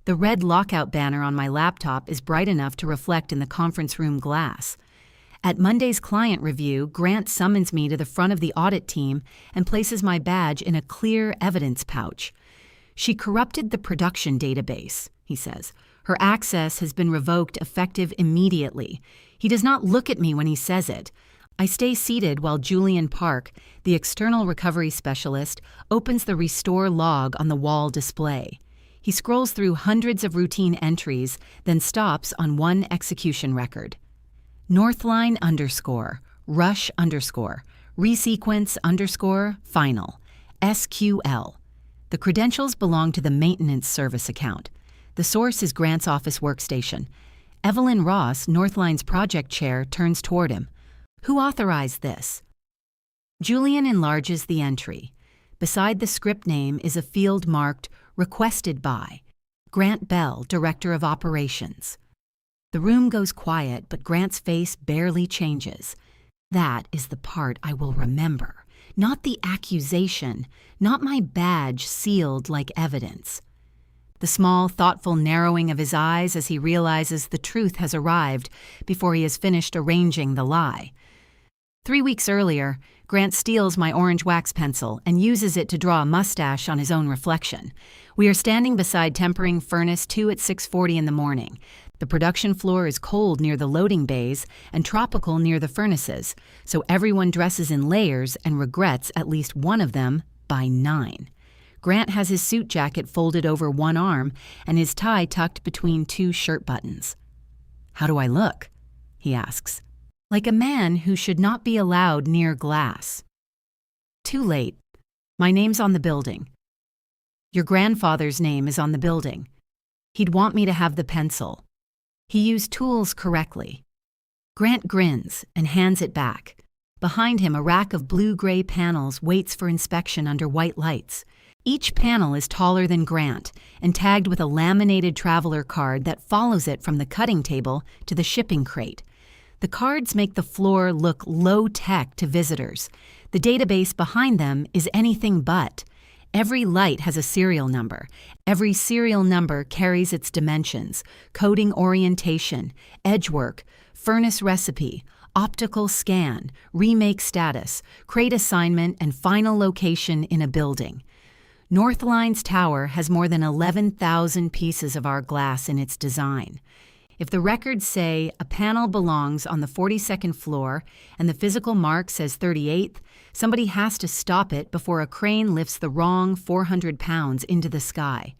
The red lockout banner on my laptop is bright enough to reflect in the conference room glass. At Monday's client review, Grant summons me to the front of the audit team and places my badge in a clear evidence pouch. "She corrupted the production database," he says. "Her access has been revoked effective immediately." He does not look at me when he says it. I stay seated while Julian Park, the external recovery specialist, opens the restore log on the wall display. He scrolls through hundreds of routine entries, then stops on one execution record. Northline _ rush _ resequence _ final, SQL. The credentials belong to the maintenance service account. The source is Grant's office workstation. Evelyn Ross, Northline's project chair, turns toward him. "Who authorized this?" Julian enlarges the entry. Beside the script name is a field marked "Requested by" Grant Bell, Director of Operations. The room goes quiet, but Grant's face barely changes. That is the part I will remember, not the accusation, not my badge sealed like evidence. The small, thoughtful narrowing of his eyes as he realizes the truth has arrived before he has finished arranging the lie. 3 weeks earlier, Grant steals my orange wax pencil and uses it to draw a mustache on his own reflection. We are standing beside tempering furnace 2 at 6:40 in the morning. The production floor is cold near the loading bays and tropical near the furnaces, so everyone dresses in layers and regrets at least one of them by 9. Grant has his suit jacket folded over one arm and his tie tucked between 2 shirt buttons. "How do I look?" he asks. "Like a man who should not be allowed near glass." "Too late. My name's on the building." "Your grandfather's name is on the building. He'd want me to have the pencil. He used tools correctly." Grant grins and hands it back. Behind him, a rack of blue-gray panels waits for inspection under white lights. Each panel is taller than Grant and tagged with a laminated traveler card that follows it from the cutting table to the shipping crate. The cards make the floor look low-tech to visitors. The database behind them is anything but. Every light has a serial number. Every serial number carries its dimensions: coating orientation, edgework, furnace recipe, optical scan, remake status, crate assignment, and final location in a building. Northline's tower has more than 11,000 pieces of our glass in its design. If the records say a panel belongs on the 42nd floor and the physical mark says 38th, somebody has to stop it before a crane lifts the wrong 400 pounds into the sky.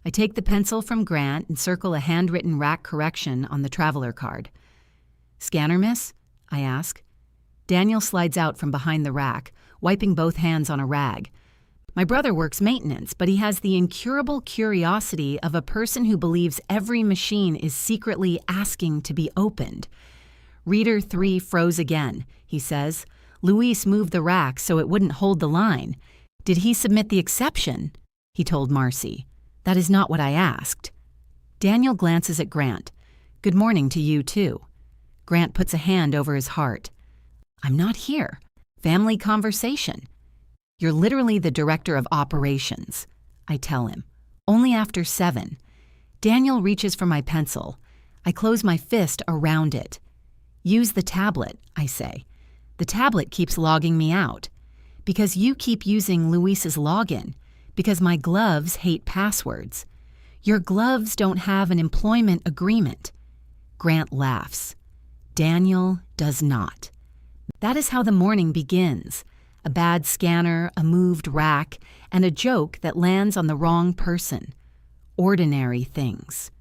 I take the pencil from Grant and circle a handwritten rack correction on the traveler card. "Scanner, miss?" I ask. Daniel slides out from behind the rack, wiping both hands on a rag. My brother works maintenance, but he has the incurable curiosity of a person who believes every machine is secretly asking to be opened. "Reader 3 froze again," he says. "Luis moved the rack so it wouldn't hold the line. Did he submit the exception?" he told Marcy. "That is not what I asked." Daniel glances at Grant. "Good morning to you, too." Grant puts a hand over his heart. "I'm not here. Family conversation." "You're literally the director of operations," I tell him. "Only after 7. Daniel reaches for my pencil. I close my fist around it. "Use the tablet," I say. "The tablet keeps logging me out. Because you keep using Luis's login. Because my gloves hate passwords. Your gloves don't have an employment agreement." Grant laughs. Daniel does not. That is how the morning begins. A bad scanner, a moved rack, and a joke that lands on the wrong person. Ordinary things.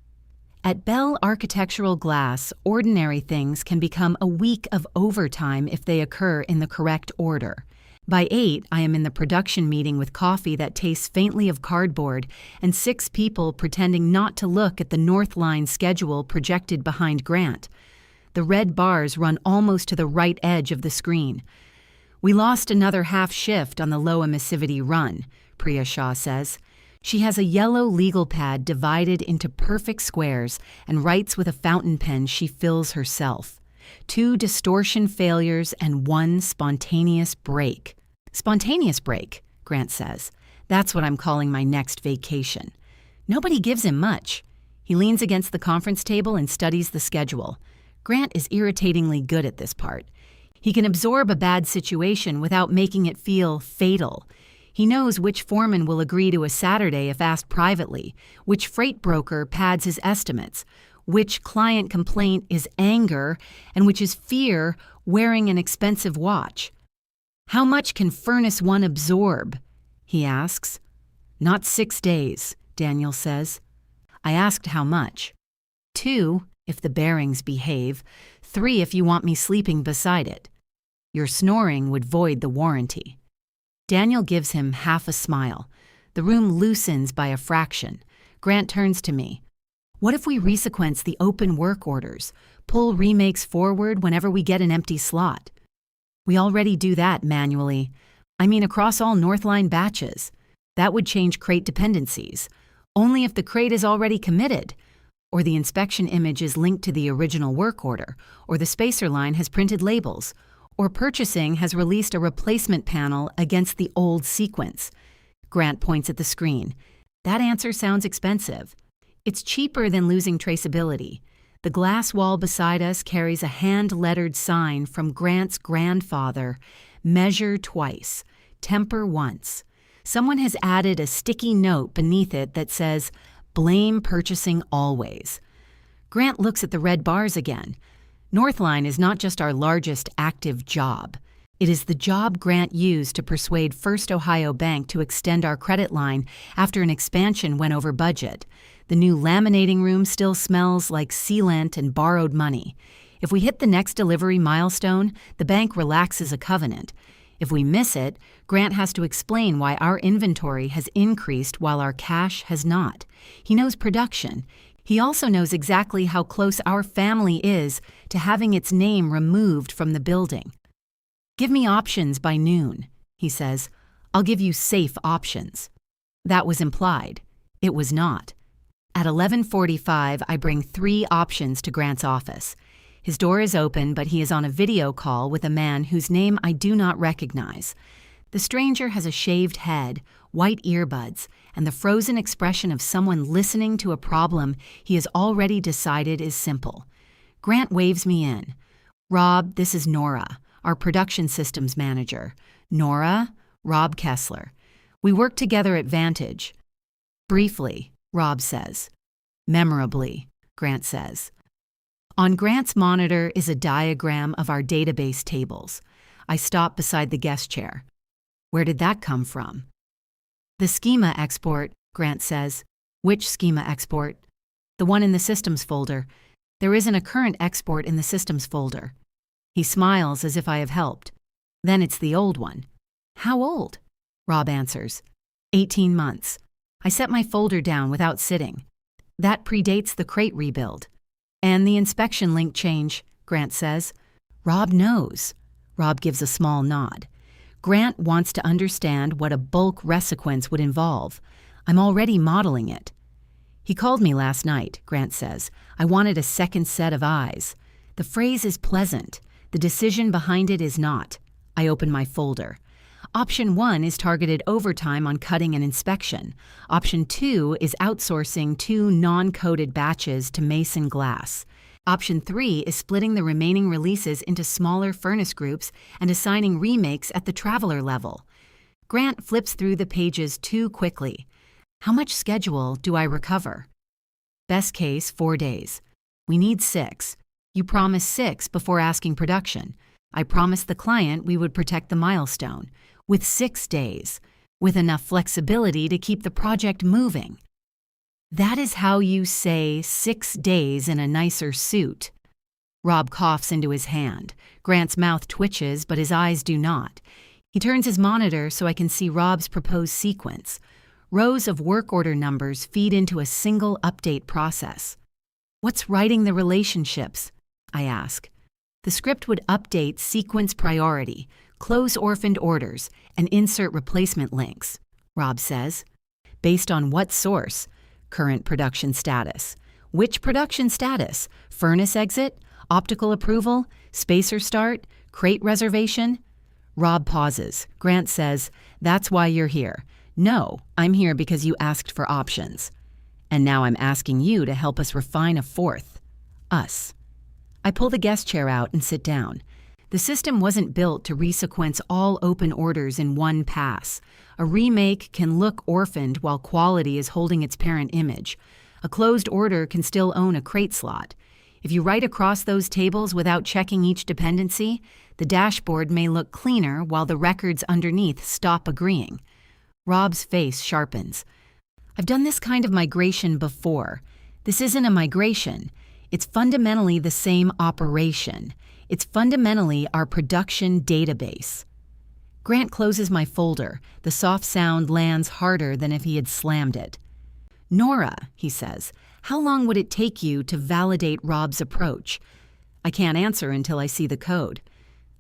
At Bell Architectural Glass, ordinary things can become a week of overtime if they occur in the correct order. By 8, I am in the production meeting with coffee that tastes faintly of cardboard and 6 people pretending not to look at the Northline schedule projected behind Grant. The red bars run almost to the right edge of the screen. "We lost another half shift on the low emissivity run," Priya Shah says. She has a yellow legal pad divided into perfect squares and writes with a fountain pen she fills herself. 2 distortion failures and 1 spontaneous break. "Spontaneous break," Grant says. "That's what I'm calling my next vacation." Nobody gives him much. He leans against the conference table and studies the schedule. Grant is irritatingly good at this part. He can absorb a bad situation without making it feel fatal. He knows which foreman will agree to a Saturday if asked privately, which freight broker pads his estimates, which client complaint is anger, and which is fear wearing an expensive watch. "How much can Furnace 1 absorb?" he asks. "Not 6 days," Daniel says. I asked how much. 2, if the bearings behave. 3, if you want me sleeping beside it. Your snoring would void the warranty. Daniel gives him half a smile. The room loosens by a fraction. Grant turns to me. "What if we resequence the open work orders, pull remakes forward whenever we get an empty slot?" "We already do that manually. I mean across all Northline batches. That would change crate dependencies. Only if the crate is already committed, or the inspection image is linked to the original work order, or the spacer line has printed labels, or purchasing has released a replacement panel against the old sequence." Grant points at the screen. "That answer sounds expensive. It's cheaper than losing traceability." The glass wall beside us carries a hand-lettered sign from Grant's grandfather: "Measure twice, temper once." Someone has added a sticky note beneath it that says, "Blame purchasing always." Grant looks at the red bars again. Northline is not just our largest active job. It is the job Grant used to persuade First Ohio Bank to extend our credit line after an expansion went over budget. The new laminating room still smells like sealant and borrowed money. If we hit the next delivery milestone, the bank relaxes a covenant. If we miss it, Grant has to explain why our inventory has increased while our cash has not. He knows production. He also knows exactly how close our family is to having its name removed from the building. "Give me options by noon," he says. "I'll give you safe options." That was implied. It was not. At 11:45, I bring 3 options to Grant's office. His door is open, but he is on a video call with a man whose name I do not recognize. The stranger has a shaved head, white earbuds, and the frozen expression of someone listening to a problem he has already decided is simple. Grant waves me in. "Rob, this is Nora, our production systems manager." "Nora?" "Rob Kessler. We work together at Vantage." "Briefly," Rob says. "Memorably," Grant says. On Grant's monitor is a diagram of our database tables. I stop beside the guest chair. "Where did that come from?" "The schema export," Grant says. "Which schema export?" "The one in the systems folder. There isn't a current export in the systems folder." He smiles as if I have helped. "Then it's the old one." "How old?" Rob answers. 18 months. I set my folder down without sitting. "That predates the crate rebuild." "And the inspection link change," Grant says. "Rob knows." Rob gives a small nod. Grant wants to understand what a bulk resequence would involve. I'm already modeling it. "He called me last night," Grant says. "I wanted a second set of eyes." The phrase is pleasant. The decision behind it is not. I open my folder. Option 1 is targeted overtime on cutting and inspection. Option 2 is outsourcing 2 non-coded batches to Mason Glass. Option 3 is splitting the remaining releases into smaller furnace groups and assigning remakes at the traveler level. Grant flips through the pages too quickly. "How much schedule do I recover?" "Best case, 4 days. We need 6. You promised 6 before asking production. I promised the client we would protect the milestone. With 6 days, with enough flexibility to keep the project moving." "That is how you say 6 days in a nicer suit." Rob coughs into his hand. Grant's mouth twitches, but his eyes do not. He turns his monitor so I can see Rob's proposed sequence. Rows of work order numbers feed into a single update process. "What's writing the relationships?" I ask. The script would update sequence priority, close orphaned orders, and insert replacement links, Rob says. "Based on what source?" "Current production status." "Which production status? Furnace exit? Optical approval? Spacer start? Crate reservation?" Rob pauses. Grant says, "That's why you're here." "No, I'm here because you asked for options." And now I'm asking you to help us refine a fourth. Us. I pull the guest chair out and sit down. The system wasn't built to resequence all open orders in one pass. A remake can look orphaned while quality is holding its parent image. A closed order can still own a crate slot. If you write across those tables without checking each dependency, the dashboard may look cleaner while the records underneath stop agreeing. Rob's face sharpens. I've done this kind of migration before. This isn't a migration. It's fundamentally the same operation. It's fundamentally our production database. Grant closes my folder. The soft sound lands harder than if he had slammed it. Nora, he says, how long would it take you to validate Rob's approach? I can't answer until I see the code.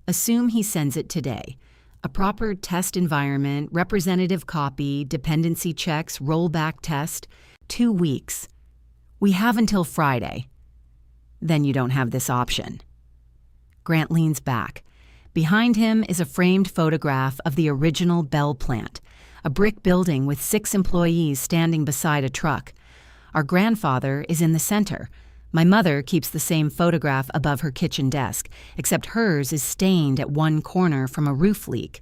Assume he sends it today. A proper test environment, representative copy, dependency checks, rollback test. 2 weeks. We have until Friday. Then you don't have this option. Grant leans back. Behind him is a framed photograph of the original Bell plant, a brick building with 6 employees standing beside a truck. Our grandfather is in the center. My mother keeps the same photograph above her kitchen desk, except hers is stained at one corner from a roof leak.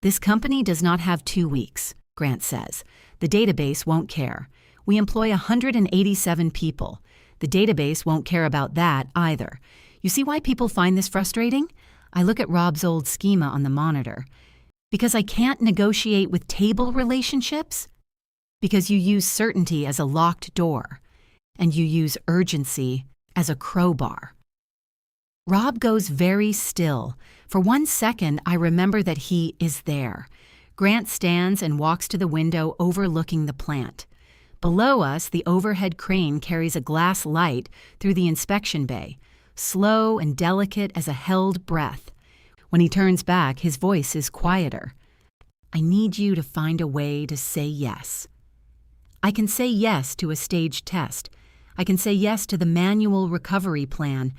This company does not have 2 weeks, Grant says. The database won't care. We employ 187 people. The database won't care about that either. You see why people find this frustrating? I look at Rob's old schema on the monitor. Because I can't negotiate with table relationships? Because you use certainty as a locked door, and you use urgency as a crowbar. Rob goes very still. For 1 second, I remember that he is there. Grant stands and walks to the window overlooking the plant. Below us, the overhead crane carries a glass light through the inspection bay, slow and delicate as a held breath. When he turns back, his voice is quieter. I need you to find a way to say yes. I can say yes to a staged test. I can say yes to the manual recovery plan.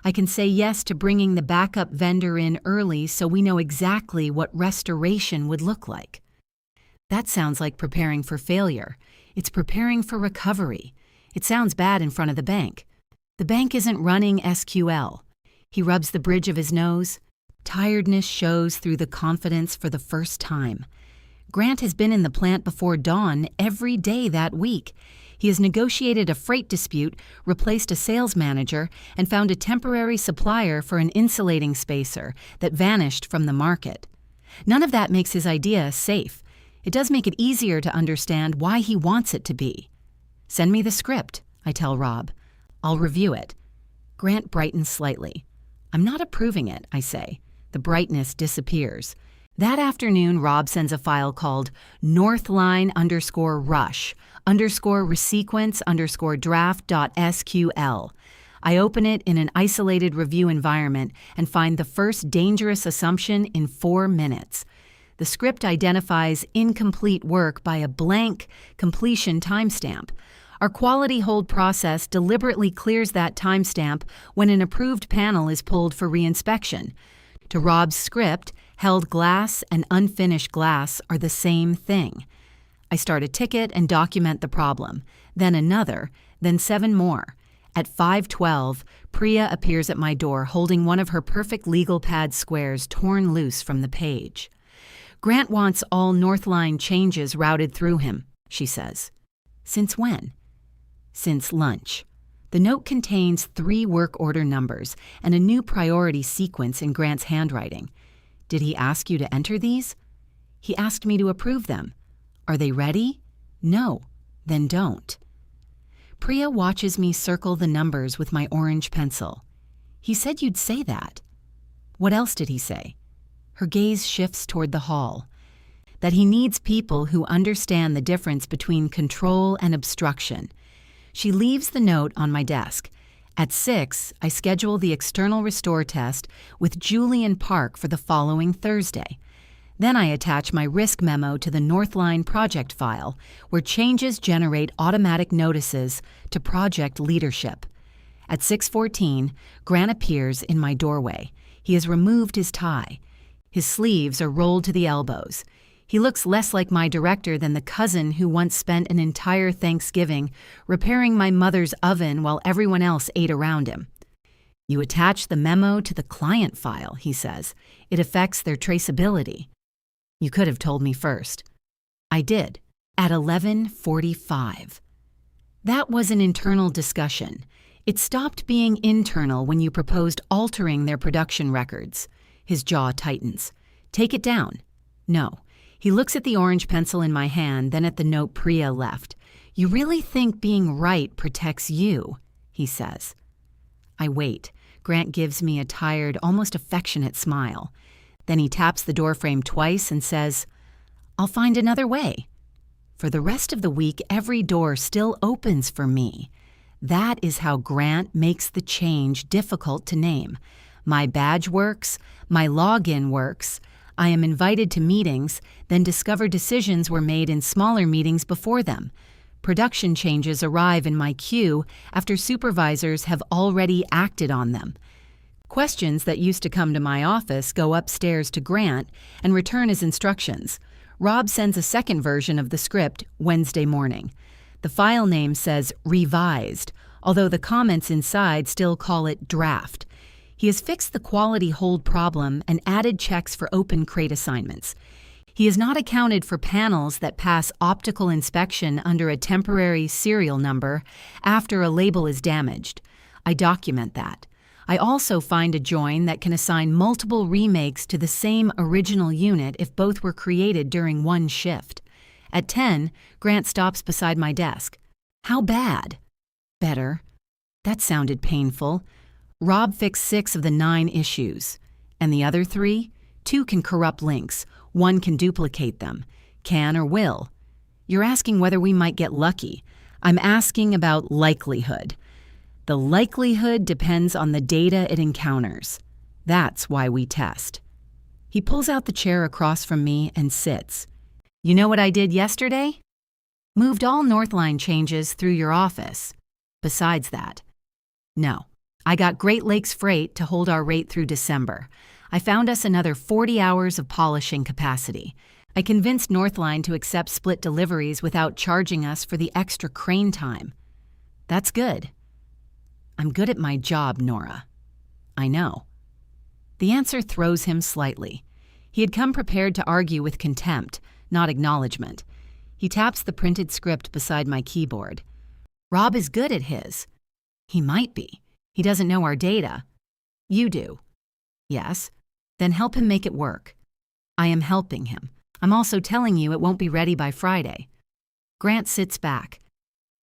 I can say yes to bringing the backup vendor in early so we know exactly what restoration would look like. That sounds like preparing for failure. It's preparing for recovery. It sounds bad in front of the bank. The bank isn't running SQL. He rubs the bridge of his nose. Tiredness shows through the confidence for the first time. Grant has been in the plant before dawn every day that week. He has negotiated a freight dispute, replaced a sales manager, and found a temporary supplier for an insulating spacer that vanished from the market. None of that makes his idea safe. It does make it easier to understand why he wants it to be. Send me the script, I tell Rob. I'll review it. Grant brightens slightly. I'm not approving it, I say. The brightness disappears. That afternoon, Rob sends a file called northline_rush_resequence_draft.sql. I open it in an isolated review environment and find the first dangerous assumption in 4 minutes. The script identifies incomplete work by a blank completion timestamp. Our quality hold process deliberately clears that timestamp when an approved panel is pulled for reinspection. To Rob's script, held glass and unfinished glass are the same thing. I start a ticket and document the problem, then another, then 7 more. At 5:12, Priya appears at my door holding one of her perfect legal pad squares torn loose from the page. Grant wants all Northline changes routed through him, she says. Since when? Since lunch. The note contains 3 work order numbers and a new priority sequence in Grant's handwriting. Did he ask you to enter these? He asked me to approve them. Are they ready? No. Then don't. Priya watches me circle the numbers with my orange pencil. He said you'd say that. What else did he say? Her gaze shifts toward the hall. That he needs people who understand the difference between control and obstruction. She leaves the note on my desk. At 6, I schedule the external restore test with Julian Park for the following Thursday. Then I attach my risk memo to the Northline project file, where changes generate automatic notices to project leadership. At 6:14, Grant appears in my doorway. He has removed his tie. His sleeves are rolled to the elbows. He looks less like my director than the cousin who once spent an entire Thanksgiving repairing my mother's oven while everyone else ate around him. You attach the memo to the client file, he says. It affects their traceability. You could have told me first. I did, at 11:45. That was an internal discussion. It stopped being internal when you proposed altering their production records. His jaw tightens. Take it down. No. He looks at the orange pencil in my hand, then at the note Priya left. You really think being right protects you, he says. I wait. Grant gives me a tired, almost affectionate smile. Then he taps the doorframe twice and says, I'll find another way. For the rest of the week, every door still opens for me. That is how Grant makes the change difficult to name. My badge works, my login works, I am invited to meetings, then discover decisions were made in smaller meetings before them. Production changes arrive in my queue after supervisors have already acted on them. Questions that used to come to my office go upstairs to Grant and return as instructions. Rob sends a second version of the script Wednesday morning. The file name says revised, although the comments inside still call it draft. He has fixed the quality hold problem and added checks for open crate assignments. He has not accounted for panels that pass optical inspection under a temporary serial number after a label is damaged. I document that. I also find a join that can assign multiple remakes to the same original unit if both were created during one shift. At 10, Grant stops beside my desk. How bad? Better. That sounded painful. Rob fixed 6 of the 9 issues. And the other 3? 2 can corrupt links. 1 can duplicate them. Can or will. You're asking whether we might get lucky. I'm asking about likelihood. The likelihood depends on the data it encounters. That's why we test. He pulls out the chair across from me and sits. You know what I did yesterday? Moved all Northline changes through your office. Besides that. No. I got Great Lakes Freight to hold our rate through December. I found us another 40 hours of polishing capacity. I convinced Northline to accept split deliveries without charging us for the extra crane time. That's good. I'm good at my job, Nora. I know. The answer throws him slightly. He had come prepared to argue with contempt, not acknowledgement. He taps the printed script beside my keyboard. Rob is good at his. He might be. He doesn't know our data. You do. Yes. Then help him make it work. I am helping him. I'm also telling you it won't be ready by Friday. Grant sits back.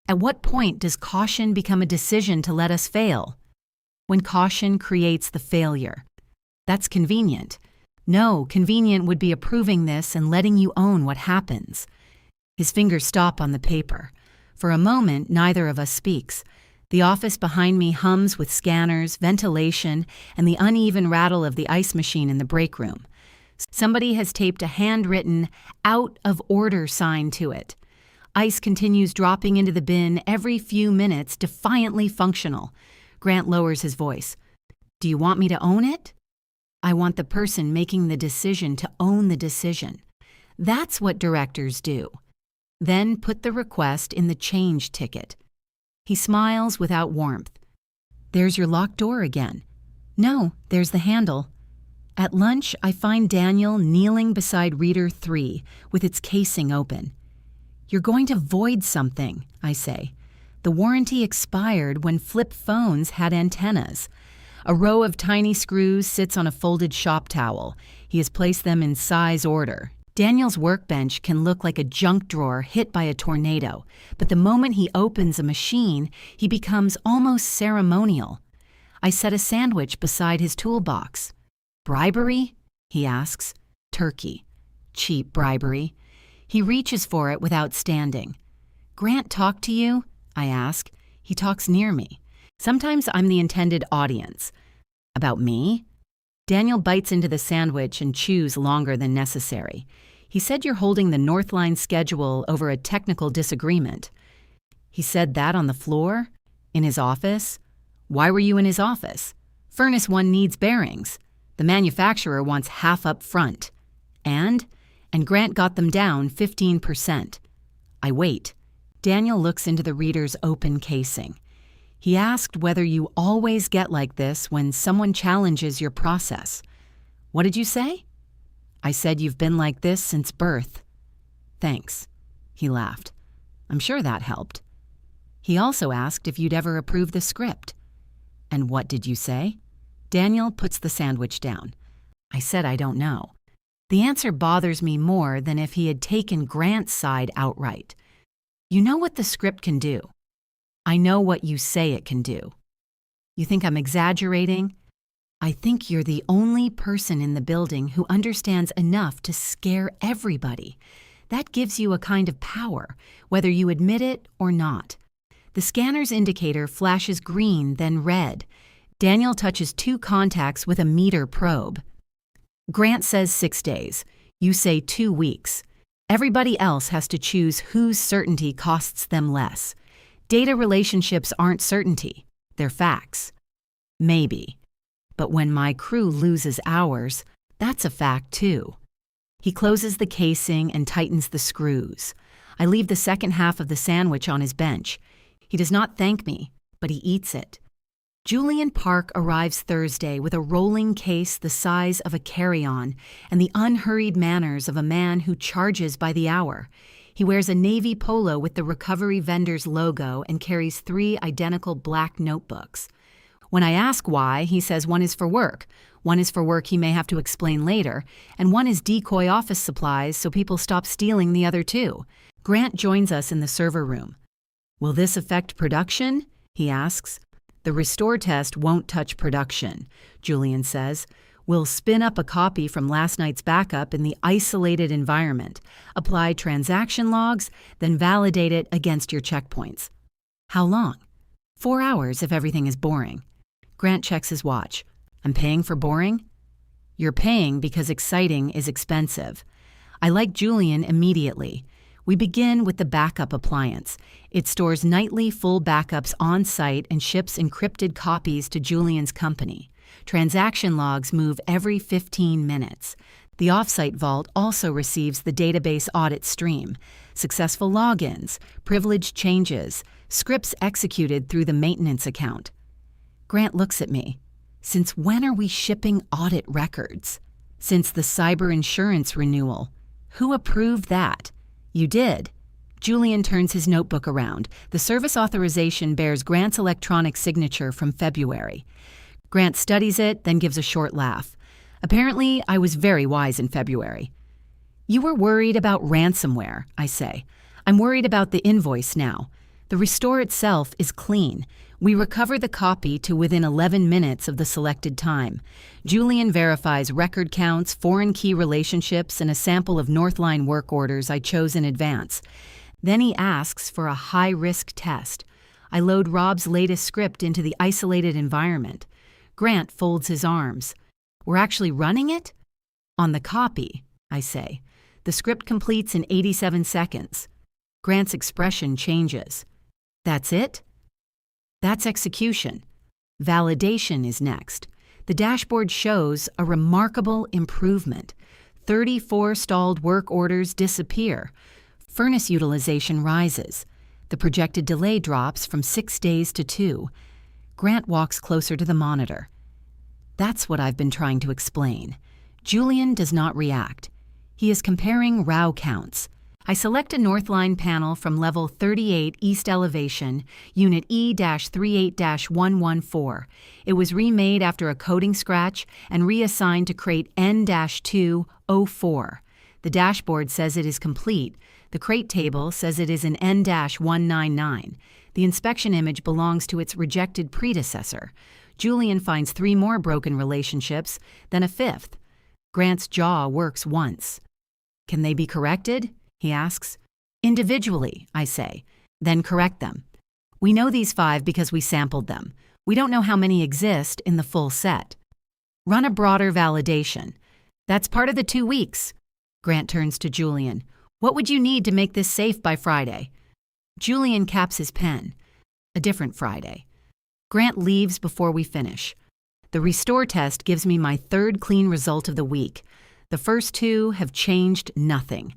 At what point does caution become a decision to let us fail? When caution creates the failure. That's convenient. No, convenient would be approving this and letting you own what happens. His fingers stop on the paper. For a moment, neither of us speaks. The office behind me hums with scanners, ventilation, and the uneven rattle of the ice machine in the break room. Somebody has taped a handwritten, out of order sign to it. Ice continues dropping into the bin every few minutes, defiantly functional. Grant lowers his voice. Do you want me to own it? I want the person making the decision to own the decision. That's what directors do. Then put the request in the change ticket. He smiles without warmth. There's your locked door again. No, there's the handle. At lunch, I find Daniel kneeling beside Reader 3 with its casing open. You're going to void something, I say. The warranty expired when flip phones had antennas. A row of tiny screws sits on a folded shop towel. He has placed them in size order. Daniel's workbench can look like a junk drawer hit by a tornado, but the moment he opens a machine, he becomes almost ceremonial. I set a sandwich beside his toolbox. Bribery? He asks. Turkey. Cheap bribery. He reaches for it without standing. Grant talk to you? I ask. He talks near me. Sometimes I'm the intended audience. About me? Daniel bites into the sandwich and chews longer than necessary. He said you're holding the Northline schedule over a technical disagreement. He said that on the floor? In his office? Why were you in his office? Furnace 1 needs bearings. The manufacturer wants half up front. And and Grant got them down 15%. I wait. Daniel looks into the reader's open casing. He asked whether you always get like this when someone challenges your process. What did you say? I said you've been like this since birth. Thanks. He laughed. I'm sure that helped. He also asked if you'd ever approved the script. And what did you say? Daniel puts the sandwich down. I said I don't know. The answer bothers me more than if he had taken Grant's side outright. You know what the script can do. I know what you say it can do. You think I'm exaggerating? I think you're the only person in the building who understands enough to scare everybody. That gives you a kind of power, whether you admit it or not. The scanner's indicator flashes green, then red. Daniel touches 2 contacts with a meter probe. Grant says 6 days. You say 2 weeks. Everybody else has to choose whose certainty costs them less. Data relationships aren't certainty. They're facts. Maybe. But when my crew loses hours, that's a fact too. He closes the casing and tightens the screws. I leave the second half of the sandwich on his bench. He does not thank me, but he eats it. Julian Park arrives Thursday with a rolling case the size of a carry-on and the unhurried manners of a man who charges by the hour. He wears a navy polo with the recovery vendor's logo and carries 3 identical black notebooks. When I ask why, he says one is for work, one is for work he may have to explain later, and one is decoy office supplies so people stop stealing the other 2. Grant joins us in the server room. Will this affect production? He asks. The restore test won't touch production, Julian says. We'll spin up a copy from last night's backup in the isolated environment, apply transaction logs, then validate it against your checkpoints. How long? 4 hours if everything is boring. Grant checks his watch. I'm paying for boring? You're paying because exciting is expensive. I like Julian immediately. We begin with the backup appliance. It stores nightly full backups on site and ships encrypted copies to Julian's company. Transaction logs move every 15 minutes. The offsite vault also receives the database audit stream, successful logins, privilege changes, scripts executed through the maintenance account. Grant looks at me. Since when are we shipping audit records? Since the cyber insurance renewal. Who approved that? You did. Julian turns his notebook around. The service authorization bears Grant's electronic signature from February. Grant studies it, then gives a short laugh. Apparently, I was very wise in February. You were worried about ransomware, I say. I'm worried about the invoice now. The restore itself is clean. We recover the copy to within 11 minutes of the selected time. Julian verifies record counts, foreign key relationships, and a sample of Northline work orders I chose in advance. Then he asks for a high-risk test. I load Rob's latest script into the isolated environment. Grant folds his arms. We're actually running it? On the copy, I say. The script completes in 87 seconds. Grant's expression changes. That's it? That's execution. Validation is next. The dashboard shows a remarkable improvement. 34 stalled work orders disappear. Furnace utilization rises. The projected delay drops from 6 days to 2. Grant walks closer to the monitor. That's what I've been trying to explain. Julian does not react. He is comparing row counts. I select a Northline panel from level 38 East Elevation, Unit E-38-114. It was remade after a coding scratch and reassigned to crate N-204. The dashboard says it is complete. The crate table says it is an N-199. The inspection image belongs to its rejected predecessor. Julian finds 3 more broken relationships, then a 5th. Grant's jaw works once. Can they be corrected? He asks. Individually, I say. Then correct them. We know these 5 because we sampled them. We don't know how many exist in the full set. Run a broader validation. That's part of the 2 weeks. Grant turns to Julian. What would you need to make this safe by Friday? Julian caps his pen. A different Friday. Grant leaves before we finish. The restore test gives me my 3rd clean result of the week. The first two have changed nothing.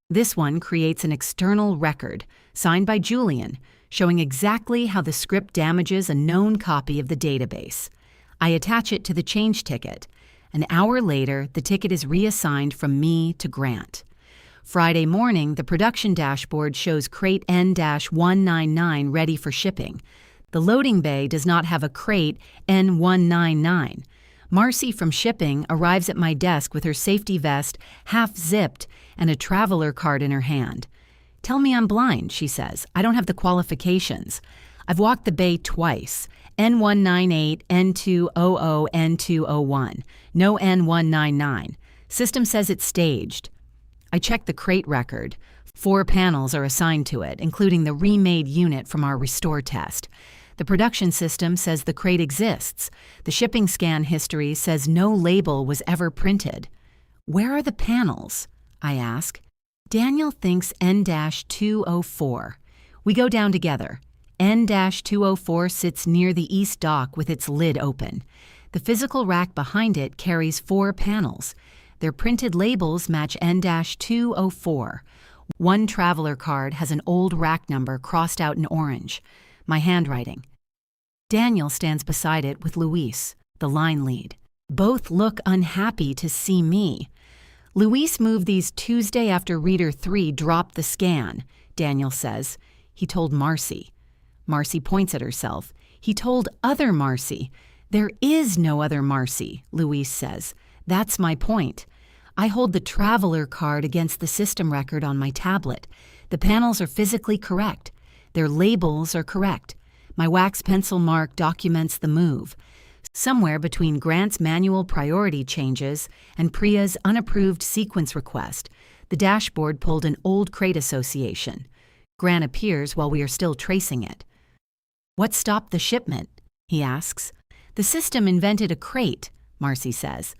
This one creates an external record, signed by Julian, showing exactly how the script damages a known copy of the database. I attach it to the change ticket. An hour later, the ticket is reassigned from me to Grant. Friday morning, the production dashboard shows crate N-199 ready for shipping. The loading bay does not have a crate N-199. Marcy from shipping arrives at my desk with her safety vest half zipped and a traveler card in her hand. "Tell me I'm blind," she says. "I don't have the qualifications. I've walked the bay twice. N198, N200, N201. No N199. System says it's staged." I check the crate record. 4 panels are assigned to it, including the remade unit from our restore test. The production system says the crate exists. The shipping scan history says no label was ever printed. "Where are the panels?" I ask. Daniel thinks N-204. We go down together. N-204 sits near the east dock with its lid open. The physical rack behind it carries 4 panels. Their printed labels match N-204. One traveler card has an old rack number crossed out in orange. My handwriting. Daniel stands beside it with Luis, the line lead. Both look unhappy to see me. "Luis moved these Tuesday after Reader 3 dropped the scan," Daniel says. "He told Marcy." Marcy points at herself. "He told other Marcy." "There is no other Marcy," Luis says. "That's my point. I hold the traveler card against the system record on my tablet. The panels are physically correct. Their labels are correct. My wax pencil mark documents the move. Somewhere between Grant's manual priority changes and Priya's unapproved sequence request, the dashboard pulled an old crate association. Grant appears while we are still tracing it. "What stopped the shipment?" he asks. "The system invented a crate," Marcy says.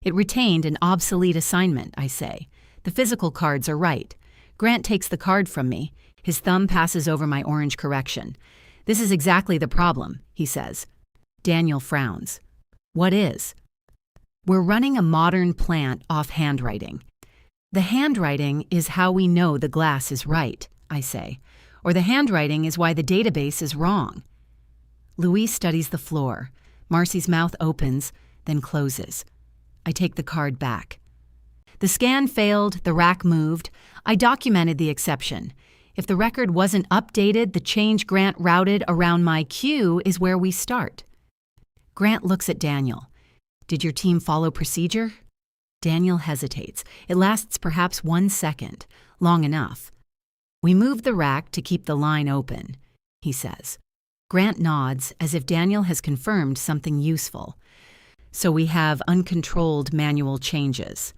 "It retained an obsolete assignment," I say. "The physical cards are right." Grant takes the card from me. His thumb passes over my orange correction. "This is exactly the problem," he says. Daniel frowns. "What is?" "We're running a modern plant off handwriting." "The handwriting is how we know the glass is right," I say. "Or the handwriting is why the database is wrong." Luis studies the floor. Marcy's mouth opens, then closes. I take the card back. "The scan failed, the rack moved. I documented the exception. If the record wasn't updated, the change Grant routed around my queue is where we start." Grant looks at Daniel. "Did your team follow procedure?" Daniel hesitates. It lasts perhaps 1 second, long enough. "We moved the rack to keep the line open," he says. Grant nods as if Daniel has confirmed something useful. "So we have uncontrolled manual changes."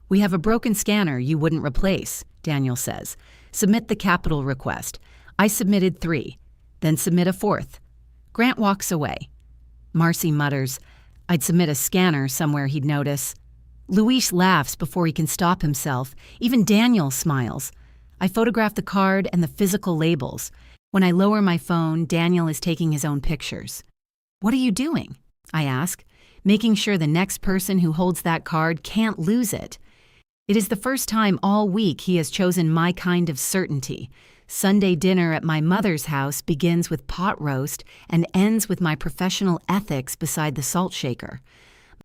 "We have a broken scanner you wouldn't replace," Daniel says. "Submit the capital request." I submitted 3. "Then submit a 4th. Grant walks away. Marcy mutters, "I'd submit a scanner somewhere he'd notice." Luis laughs before he can stop himself. Even Daniel smiles. I photograph the card and the physical labels. When I lower my phone, Daniel is taking his own pictures. "What are you doing?" I ask, making sure the next person who holds that card can't lose it. It is the first time all week he has chosen my kind of certainty. Sunday dinner at my mother's house begins with pot roast and ends with my professional ethics beside the salt shaker.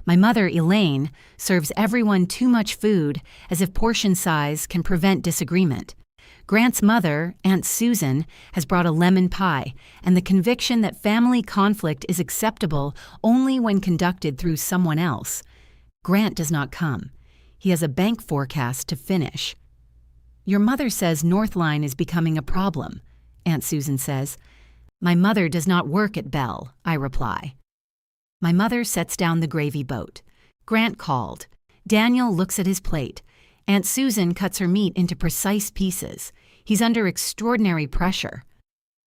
My mother, Elaine, serves everyone too much food as if portion size can prevent disagreement. Grant's mother, Aunt Susan, has brought a lemon pie, and the conviction that family conflict is acceptable only when conducted through someone else. Grant does not come. He has a bank forecast to finish. "Your mother says Northline is becoming a problem," Aunt Susan says. "My mother does not work at Bell," I reply. My mother sets down the gravy boat. Grant called. Daniel looks at his plate. Aunt Susan cuts her meat into precise pieces. He's under extraordinary pressure.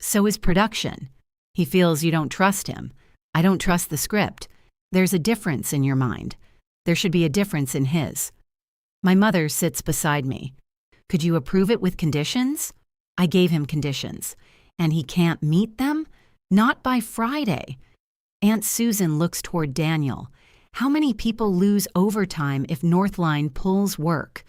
So is production. He feels you don't trust him. I don't trust the script. There's a difference in your mind. There should be a difference in his. My mother sits beside me. "Could you approve it with conditions?" I gave him conditions. "And he can't meet them?" "Not by Friday." Aunt Susan looks toward Daniel. How many people lose overtime if Northline pulls work?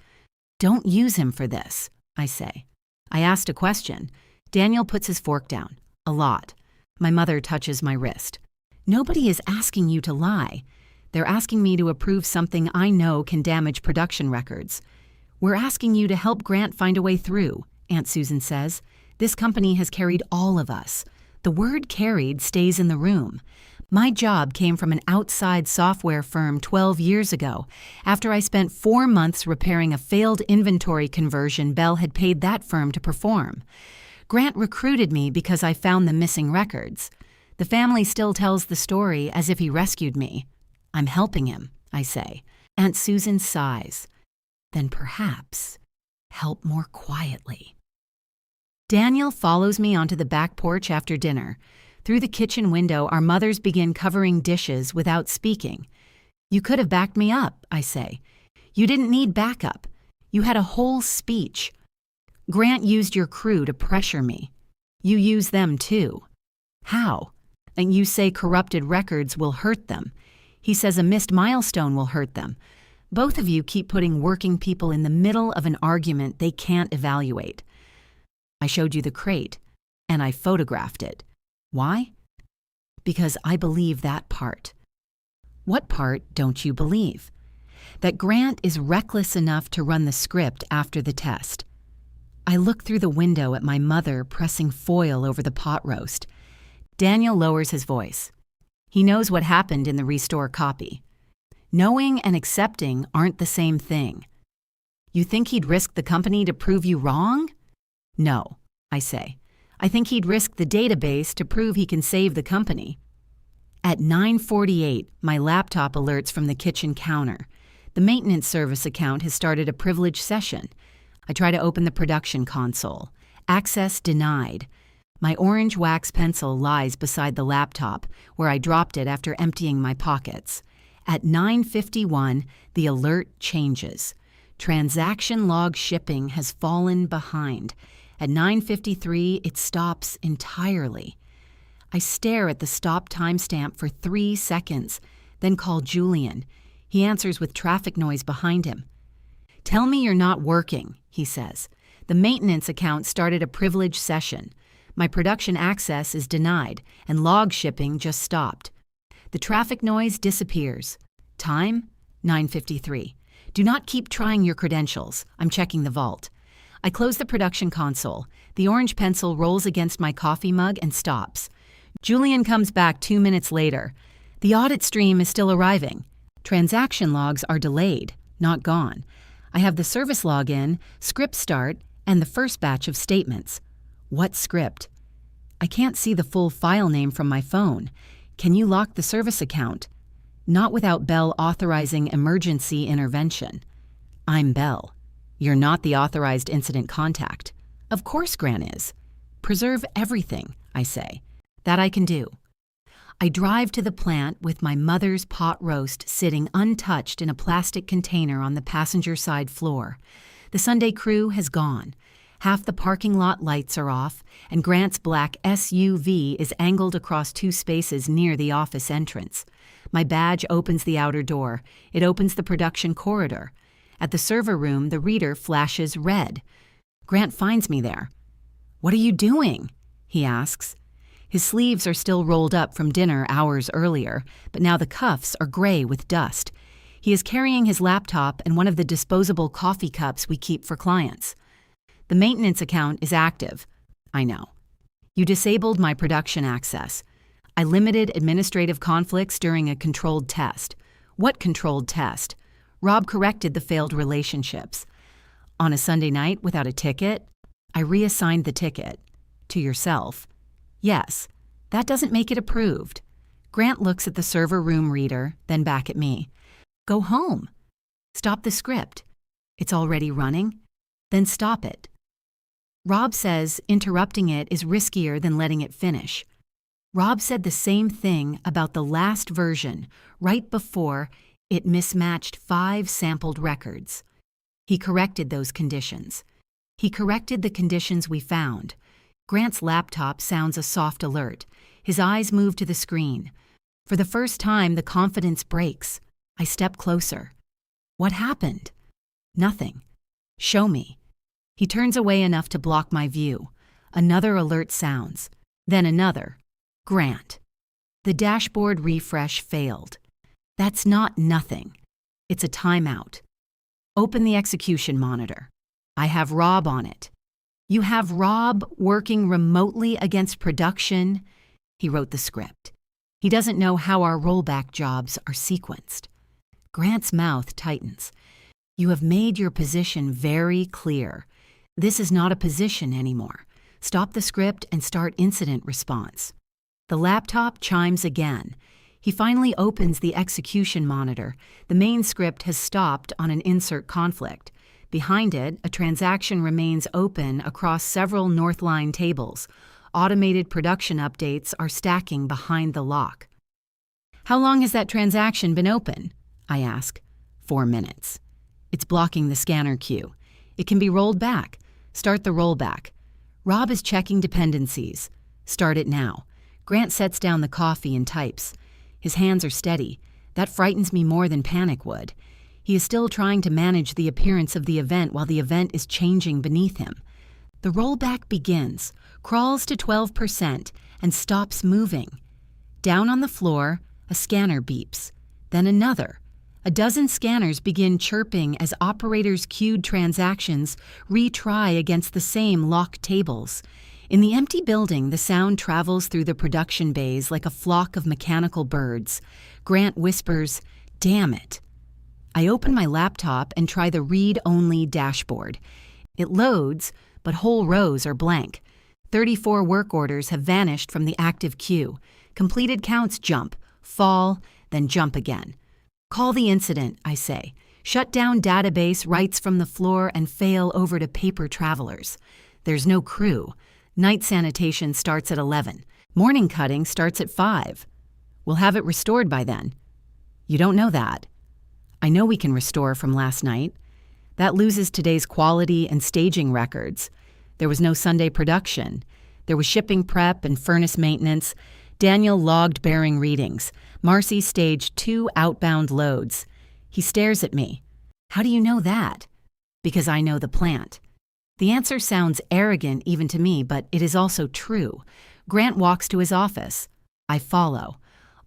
Don't use him for this, I say. I asked a question. Daniel puts his fork down. A lot. My mother touches my wrist. Nobody is asking you to lie. They're asking me to approve something I know can damage production records. We're asking you to help Grant find a way through, Aunt Susan says. This company has carried all of us. The word carried stays in the room. My job came from an outside software firm 12 years ago, after I spent 4 months repairing a failed inventory conversion Bell had paid that firm to perform. Grant recruited me because I found the missing records. The family still tells the story as if he rescued me. I'm helping him, I say. Aunt Susan sighs. Then perhaps help more quietly. Daniel follows me onto the back porch after dinner. Through the kitchen window, our mothers begin covering dishes without speaking. You could have backed me up, I say. You didn't need backup. You had a whole speech. Grant used your crew to pressure me. You use them too. How? And you say corrupted records will hurt them. He says a missed milestone will hurt them. Both of you keep putting working people in the middle of an argument they can't evaluate. I showed you the crate, and I photographed it. Why? Because I believe that part. What part don't you believe? That Grant is reckless enough to run the script after the test. I look through the window at my mother pressing foil over the pot roast. Daniel lowers his voice. He knows what happened in the restore copy. Knowing and accepting aren't the same thing. You think he'd risk the company to prove you wrong? No, I say. I think he'd risk the database to prove he can save the company. At 9:48, my laptop alerts from the kitchen counter. The maintenance service account has started a privileged session. I try to open the production console. Access denied. My orange wax pencil lies beside the laptop, where I dropped it after emptying my pockets. At 9:51, the alert changes. Transaction log shipping has fallen behind. At 9:53, it stops entirely. I stare at the stop timestamp for 3 seconds, then call Julian. He answers with traffic noise behind him. Tell me you're not working, he says. The maintenance account started a privileged session. My production access is denied, and log shipping just stopped. The traffic noise disappears. Time? 9:53. Do not keep trying your credentials. I'm checking the vault. I close the production console. The orange pencil rolls against my coffee mug and stops. Julian comes back 2 minutes later. The audit stream is still arriving. Transaction logs are delayed, not gone. I have the service log in, script start, and the first batch of statements. What script? I can't see the full file name from my phone. Can you lock the service account? Not without Bell authorizing emergency intervention. I'm Bell. You're not the authorized incident contact. Of course Grant is. Preserve everything, I say. That I can do. I drive to the plant with my mother's pot roast sitting untouched in a plastic container on the passenger side floor. The Sunday crew has gone. Half the parking lot lights are off, and Grant's black SUV is angled across 2 spaces near the office entrance. My badge opens the outer door. It opens the production corridor. At the server room, the reader flashes red. Grant finds me there. What are you doing? He asks. His sleeves are still rolled up from dinner hours earlier, but now the cuffs are gray with dust. He is carrying his laptop and one of the disposable coffee cups we keep for clients. The maintenance account is active. I know. You disabled my production access. I limited administrative conflicts during a controlled test. What controlled test? Rob corrected the failed relationships. On a Sunday night without a ticket, I reassigned the ticket. To yourself. Yes, that doesn't make it approved. Grant looks at the server room reader, then back at me. Go home. Stop the script. It's already running. Then stop it. Rob says interrupting it is riskier than letting it finish. Rob said the same thing about the last version, right before it mismatched 5 sampled records. He corrected those conditions. He corrected the conditions we found. Grant's laptop sounds a soft alert. His eyes move to the screen. For the first time, the confidence breaks. I step closer. What happened? Nothing. Show me. He turns away enough to block my view. Another alert sounds. Then another. Grant. The dashboard refresh failed. That's not nothing. It's a timeout. Open the execution monitor. I have Rob on it. You have Rob working remotely against production? He wrote the script. He doesn't know how our rollback jobs are sequenced. Grant's mouth tightens. You have made your position very clear. This is not a position anymore. Stop the script and start incident response. The laptop chimes again. He finally opens the execution monitor. The main script has stopped on an insert conflict. Behind it, a transaction remains open across several Northline tables. Automated production updates are stacking behind the lock. How long has that transaction been open? I ask. 4 minutes. It's blocking the scanner queue. It can be rolled back. Start the rollback. Rob is checking dependencies. Start it now. Grant sets down the coffee and types. His hands are steady. That frightens me more than panic would. He is still trying to manage the appearance of the event while the event is changing beneath him. The rollback begins, crawls to 12%, and stops moving. Down on the floor, a scanner beeps. Then another. A dozen scanners begin chirping as operators' queued transactions retry against the same locked tables. In the empty building, the sound travels through the production bays like a flock of mechanical birds. Grant whispers, "Damn it." I open my laptop and try the read-only dashboard. It loads, but whole rows are blank. 34 work orders have vanished from the active queue. Completed counts jump, fall, then jump again. Call the incident, I say. Shut down database, writes from the floor, and fail over to paper travelers. There's no crew. Night sanitation starts at 11. Morning cutting starts at 5. We'll have it restored by then. You don't know that. I know we can restore from last night. That loses today's quality and staging records. There was no Sunday production. There was shipping prep and furnace maintenance. Daniel logged bearing readings. Marcy staged 2 outbound loads. He stares at me. How do you know that? Because I know the plant. The answer sounds arrogant even to me, but it is also true. Grant walks to his office. I follow.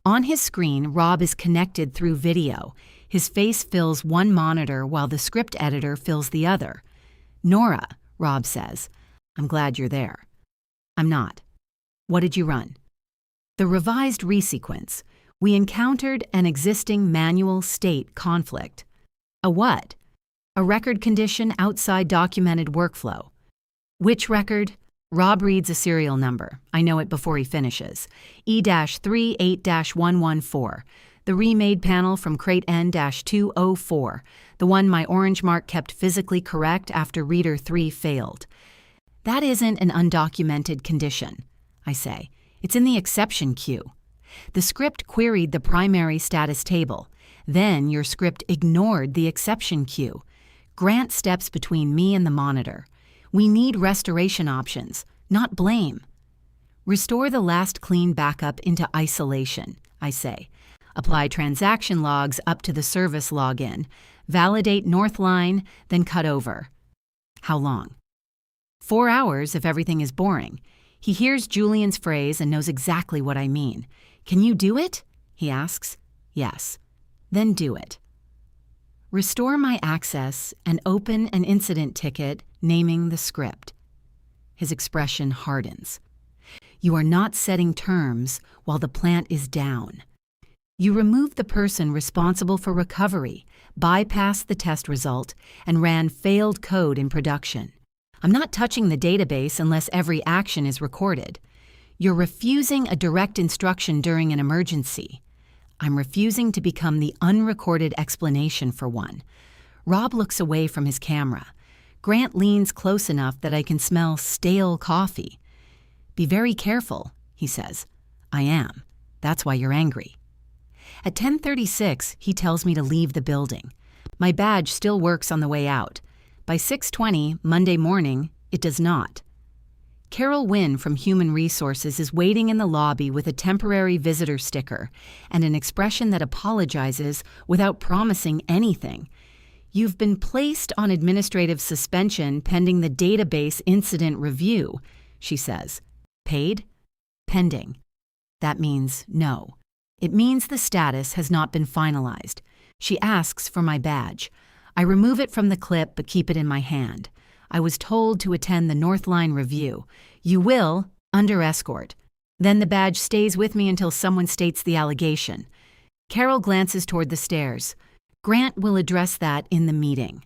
On his screen, Rob is connected through video. His face fills one monitor while the script editor fills the other. "Nora," Rob says, "I'm glad you're there." I'm not. What did you run? The revised resequence. We encountered an existing manual state conflict. A what? A record condition outside documented workflow. Which record? Rob reads a serial number. I know it before he finishes. E-38-114. The remade panel from crate N-204. The one my orange mark kept physically correct after reader 3 failed. That isn't an undocumented condition, I say. It's in the exception queue. The script queried the primary status table. Then your script ignored the exception queue. Grant steps between me and the monitor. We need restoration options, not blame. Restore the last clean backup into isolation, I say. Apply transaction logs up to the service login. Validate Northline, then cut over. How long? 4 hours if everything is boring. He hears Julian's phrase and knows exactly what I mean. Can you do it? He asks. Yes. Then do it. Restore my access and open an incident ticket naming the script. His expression hardens. You are not setting terms while the plant is down. You remove the person responsible for recovery, bypassed the test result, and ran failed code in production. I'm not touching the database unless every action is recorded. You're refusing a direct instruction during an emergency. I'm refusing to become the unrecorded explanation for one. Rob looks away from his camera. Grant leans close enough that I can smell stale coffee. Be very careful, he says. I am. That's why you're angry. At 10:36, he tells me to leave the building. My badge still works on the way out. By 6:20, Monday morning, it does not. Carol Wynn from Human Resources is waiting in the lobby with a temporary visitor sticker and an expression that apologizes without promising anything. "You've been placed on administrative suspension pending the database incident review," she says. "Paid?" "Pending." That means no. It means the status has not been finalized. She asks for my badge. I remove it from the clip but keep it in my hand. I was told to attend the Northline review. You will, under escort. Then the badge stays with me until someone states the allegation. Carol glances toward the stairs. Grant will address that in the meeting.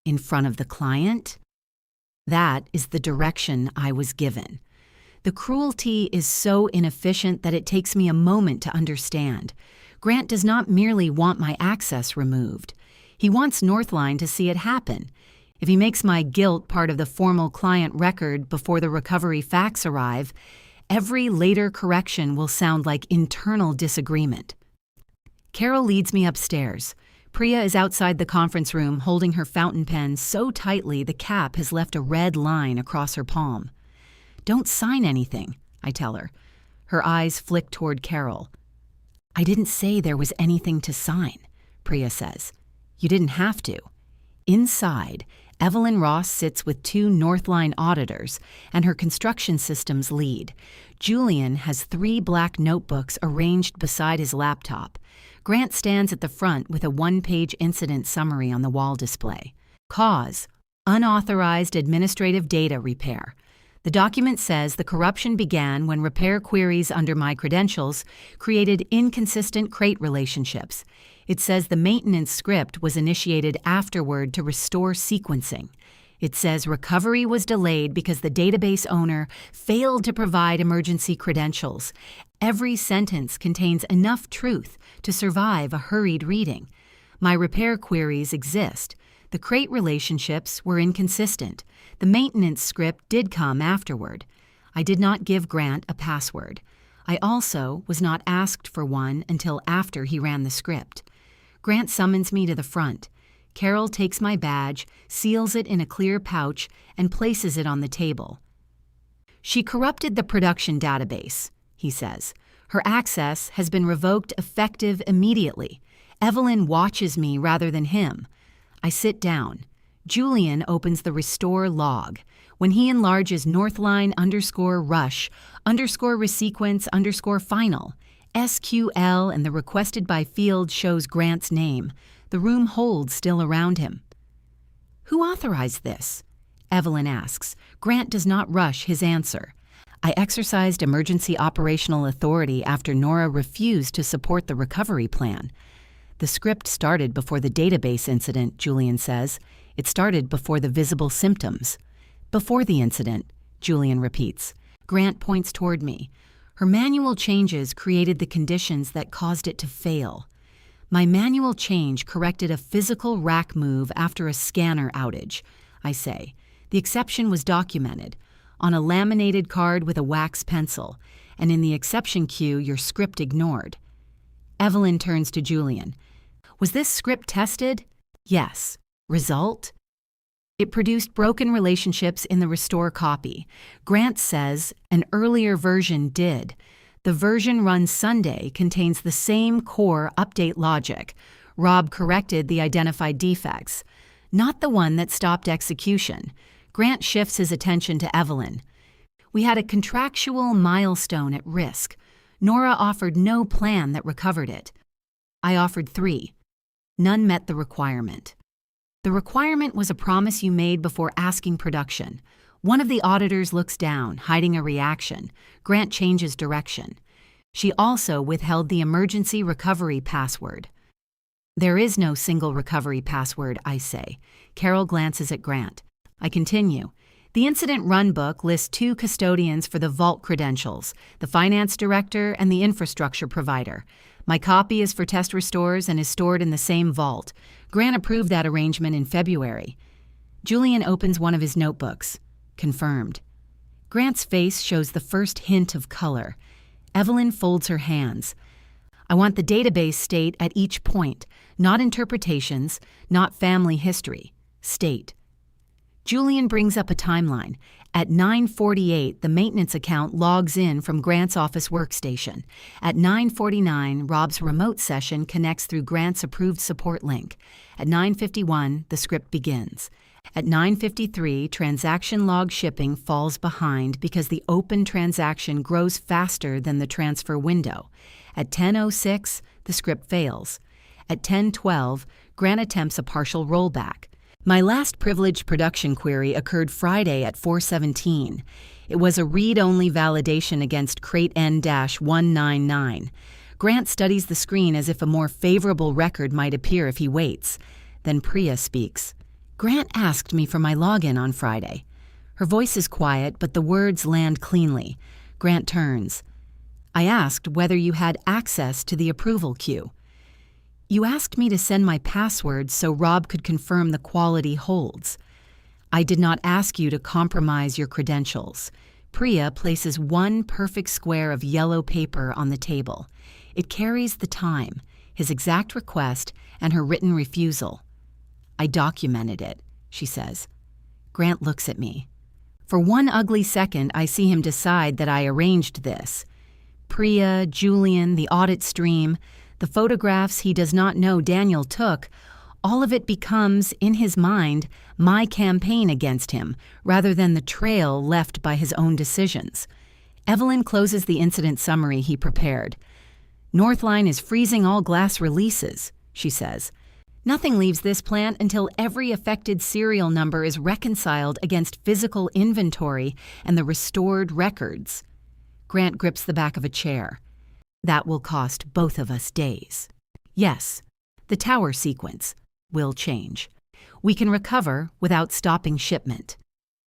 In front of the client? That is the direction I was given. The cruelty is so inefficient that it takes me a moment to understand. Grant does not merely want my access removed. He wants Northline to see it happen. If he makes my guilt part of the formal client record before the recovery facts arrive, every later correction will sound like internal disagreement. Carol leads me upstairs. Priya is outside the conference room holding her fountain pen so tightly the cap has left a red line across her palm. "Don't sign anything," I tell her. Her eyes flick toward Carol. "I didn't say there was anything to sign," Priya says. "You didn't have to." Inside, Evelyn Ross sits with two Northline auditors and her construction systems lead. Julian has 3 black notebooks arranged beside his laptop. Grant stands at the front with a 1-page incident summary on the wall display. Cause: unauthorized administrative data repair. The document says the corruption began when repair queries under my credentials created inconsistent crate relationships. It says the maintenance script was initiated afterward to restore sequencing. It says recovery was delayed because the database owner failed to provide emergency credentials. Every sentence contains enough truth to survive a hurried reading. My repair queries exist. The crate relationships were inconsistent. The maintenance script did come afterward. I did not give Grant a password. I also was not asked for one until after he ran the script. Grant summons me to the front. Carol takes my badge, seals it in a clear pouch, and places it on the table. "She corrupted the production database," he says. "Her access has been revoked effective immediately. Evelyn watches me rather than him." I sit down. Julian opens the restore log. When he enlarges Northline_rush_resequence_final, SQL and the requested by field shows Grant's name. The room holds still around him. "Who authorized this?" Evelyn asks. Grant does not rush his answer. "I exercised emergency operational authority after Nora refused to support the recovery plan." "The script started before the database incident," Julian says. "It started before the visible symptoms." "Before the incident," Julian repeats. Grant points toward me. "Her manual changes created the conditions that caused it to fail." "My manual change corrected a physical rack move after a scanner outage," I say. "The exception was documented on a laminated card with a wax pencil, and in the exception queue your script ignored." Evelyn turns to Julian. "Was this script tested?" "Yes." "Result?" "It produced broken relationships in the restore copy. Grant says an earlier version did. The version run Sunday contains the same core update logic. Rob corrected the identified defects. Not the one that stopped execution." Grant shifts his attention to Evelyn. "We had a contractual milestone at risk. Nora offered no plan that recovered it. I offered 3. None met the requirement. The requirement was a promise you made before asking production. One of the auditors looks down, hiding a reaction. Grant changes direction. She also withheld the emergency recovery password. There is no single recovery password, I say. Carol glances at Grant. I continue. The incident run book lists 2 custodians for the vault credentials, the finance director and the infrastructure provider. My copy is for test restores and is stored in the same vault. Grant approved that arrangement in February. Julian opens one of his notebooks. Confirmed. Grant's face shows the first hint of color. Evelyn folds her hands. I want the database state at each point, not interpretations, not family history. State. Julian brings up a timeline. At 9:48, the maintenance account logs in from Grant's office workstation. At 9:49, Rob's remote session connects through Grant's approved support link. At 9:51, the script begins. At 9:53, transaction log shipping falls behind because the open transaction grows faster than the transfer window. At 10:06, the script fails. At 10:12, Grant attempts a partial rollback. My last privileged production query occurred Friday at 4:17. It was a read-only validation against crate N-199. Grant studies the screen as if a more favorable record might appear if he waits. Then Priya speaks. Grant asked me for my login on Friday. Her voice is quiet, but the words land cleanly. Grant turns. I asked whether you had access to the approval queue. You asked me to send my password so Rob could confirm the quality holds. I did not ask you to compromise your credentials. Priya places one perfect square of yellow paper on the table. It carries the time, his exact request, and her written refusal. I documented it, she says. Grant looks at me. For one ugly second, I see him decide that I arranged this. Priya, Julian, the audit stream, the photographs he does not know Daniel took, all of it becomes, in his mind, my campaign against him, rather than the trail left by his own decisions. Evelyn closes the incident summary he prepared. Northline is freezing all glass releases, she says. Nothing leaves this plant until every affected serial number is reconciled against physical inventory and the restored records. Grant grips the back of a chair. That will cost both of us days. Yes, the tower sequence will change. We can recover without stopping shipment.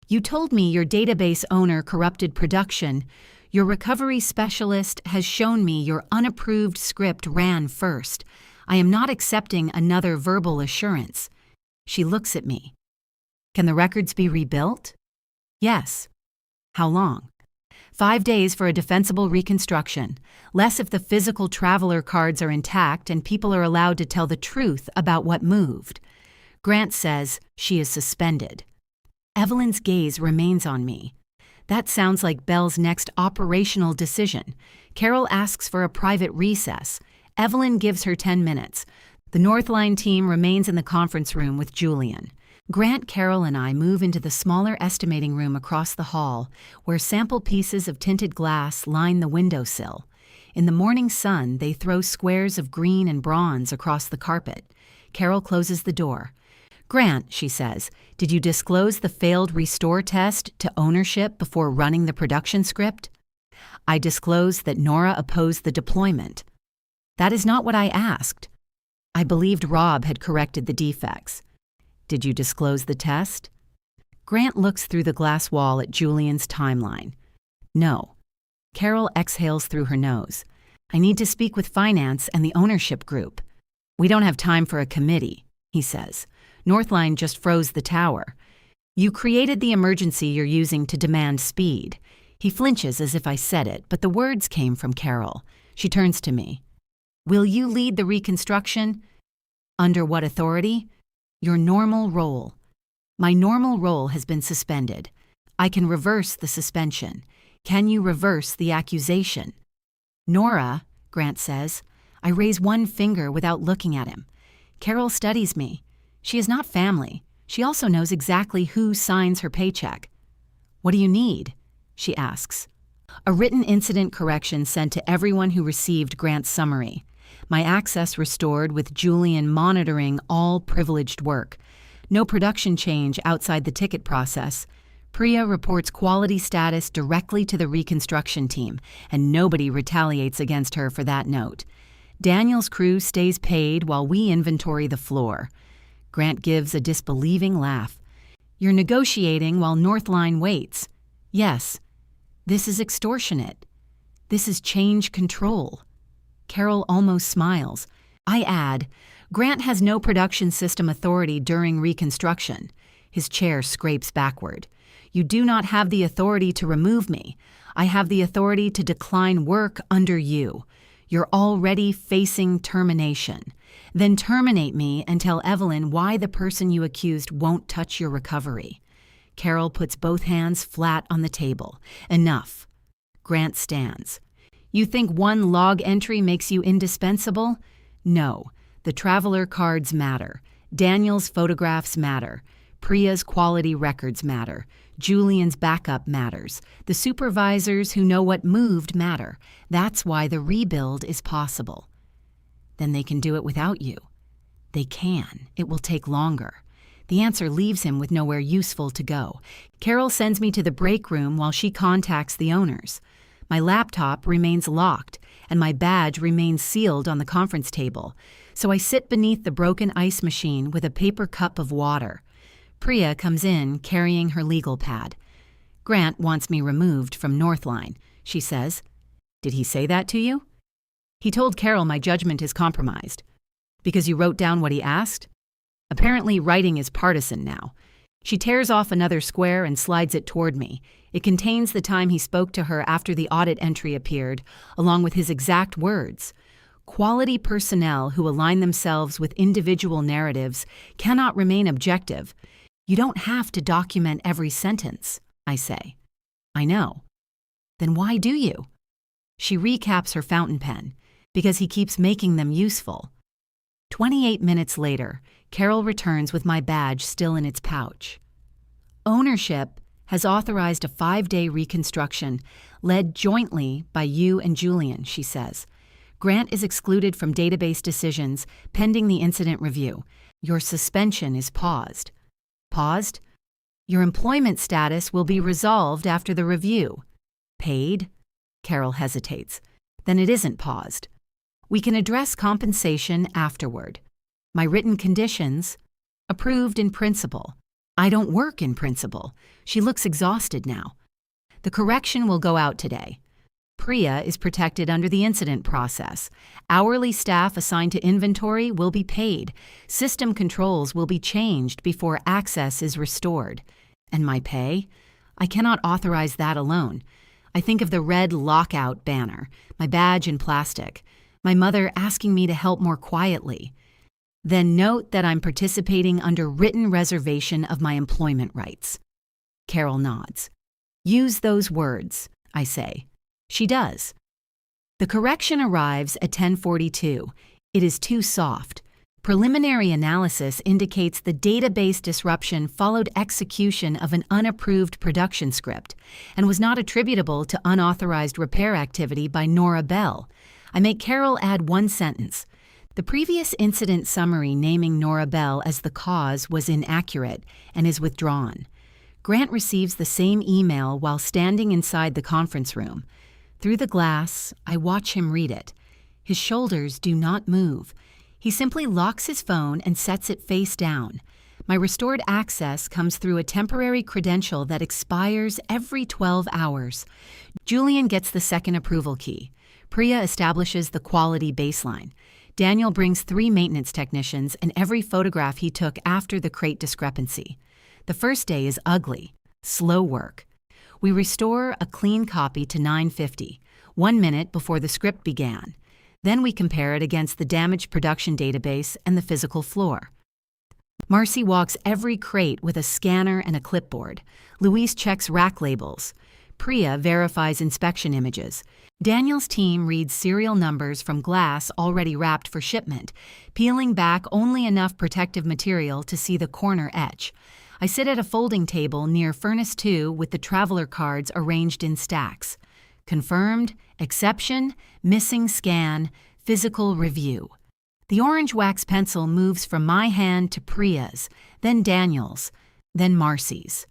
You told me your database owner corrupted production. Your recovery specialist has shown me your unapproved script ran first. I am not accepting another verbal assurance. She looks at me. Can the records be rebuilt? Yes. How long? 5 days for a defensible reconstruction, less if the physical traveler cards are intact and people are allowed to tell the truth about what moved. Grant says she is suspended. Evelyn's gaze remains on me. That sounds like Belle's next operational decision. Carol asks for a private recess. Evelyn gives her 10 minutes. The Northline team remains in the conference room with Julian. Grant, Carol, and I move into the smaller estimating room across the hall, where sample pieces of tinted glass line the windowsill. In the morning sun, they throw squares of green and bronze across the carpet. Carol closes the door. Grant, she says, did you disclose the failed restore test to ownership before running the production script? I disclosed that Nora opposed the deployment. That is not what I asked. I believed Rob had corrected the defects. Did you disclose the test? Grant looks through the glass wall at Julian's timeline. No. Carol exhales through her nose. I need to speak with finance and the ownership group. We don't have time for a committee, he says. Northline just froze the tower. You created the emergency you're using to demand speed. He flinches as if I said it, but the words came from Carol. She turns to me. Will you lead the reconstruction? Under what authority? Your normal role. My normal role has been suspended. I can reverse the suspension. Can you reverse the accusation? Nora, Grant says. I raise one finger without looking at him. Carol studies me. She is not family. She also knows exactly who signs her paycheck. What do you need? She asks. A written incident correction sent to everyone who received Grant's summary. My access restored with Julian monitoring all privileged work. No production change outside the ticket process. Priya reports quality status directly to the reconstruction team, and nobody retaliates against her for that note. Daniel's crew stays paid while we inventory the floor. Grant gives a disbelieving laugh. You're negotiating while Northline waits. Yes. This is extortionate. This is change control. Carol almost smiles. I add, Grant has no production system authority during reconstruction. His chair scrapes backward. You do not have the authority to remove me. I have the authority to decline work under you. You're already facing termination. Then terminate me and tell Evelyn why the person you accused won't touch your recovery. Carol puts both hands flat on the table. Enough. Grant stands. You think one log entry makes you indispensable? No. The traveler cards matter. Daniel's photographs matter. Priya's quality records matter. Julian's backup matters. The supervisors who know what moved matter. That's why the rebuild is possible. Then they can do it without you. They can. It will take longer. The answer leaves him with nowhere useful to go. Carol sends me to the break room while she contacts the owners. My laptop remains locked, and my badge remains sealed on the conference table, so I sit beneath the broken ice machine with a paper cup of water. Priya comes in carrying her legal pad. Grant wants me removed from Northline, she says. Did he say that to you? He told Carol my judgment is compromised. Because you wrote down what he asked? Apparently writing is partisan now. She tears off another square and slides it toward me. It contains the time he spoke to her after the audit entry appeared, along with his exact words. Quality personnel who align themselves with individual narratives cannot remain objective. You don't have to document every sentence, I say. I know. Then why do you? She recaps her fountain pen, because he keeps making them useful. 28 minutes later, Carol returns with my badge still in its pouch. Ownership has authorized a 5-day reconstruction led jointly by you and Julian, she says. Grant is excluded from database decisions pending the incident review. Your suspension is paused. Paused? Your employment status will be resolved after the review. Paid? Carol hesitates. Then it isn't paused. We can address compensation afterward. My written conditions, approved in principle. I don't work in principle. She looks exhausted now. The correction will go out today. Priya is protected under the incident process. Hourly staff assigned to inventory will be paid. System controls will be changed before access is restored. And my pay? I cannot authorize that alone. I think of the red lockout banner, my badge in plastic, my mother asking me to help more quietly. Then note that I'm participating under written reservation of my employment rights. Carol nods. Use those words, I say. She does. The correction arrives at 10:42. It is too soft. Preliminary analysis indicates the database disruption followed execution of an unapproved production script and was not attributable to unauthorized repair activity by Nora Bell. I make Carol add one sentence. The previous incident summary naming Nora Bell as the cause was inaccurate and is withdrawn. Grant receives the same email while standing inside the conference room. Through the glass, I watch him read it. His shoulders do not move. He simply locks his phone and sets it face down. My restored access comes through a temporary credential that expires every 12 hours. Julian gets the second approval key. Priya establishes the quality baseline. Daniel brings 3 maintenance technicians and every photograph he took after the crate discrepancy. The first day is ugly, slow work. We restore a clean copy to 9:50, 1 minute before the script began. Then we compare it against the damaged production database and the physical floor. Marcy walks every crate with a scanner and a clipboard. Luis checks rack labels. Priya verifies inspection images. Daniel's team reads serial numbers from glass already wrapped for shipment, peeling back only enough protective material to see the corner etch. I sit at a folding table near Furnace 2 with the traveler cards arranged in stacks. Confirmed, exception, missing scan, physical review. The orange wax pencil moves from my hand to Priya's, then Daniel's, then Marcy's.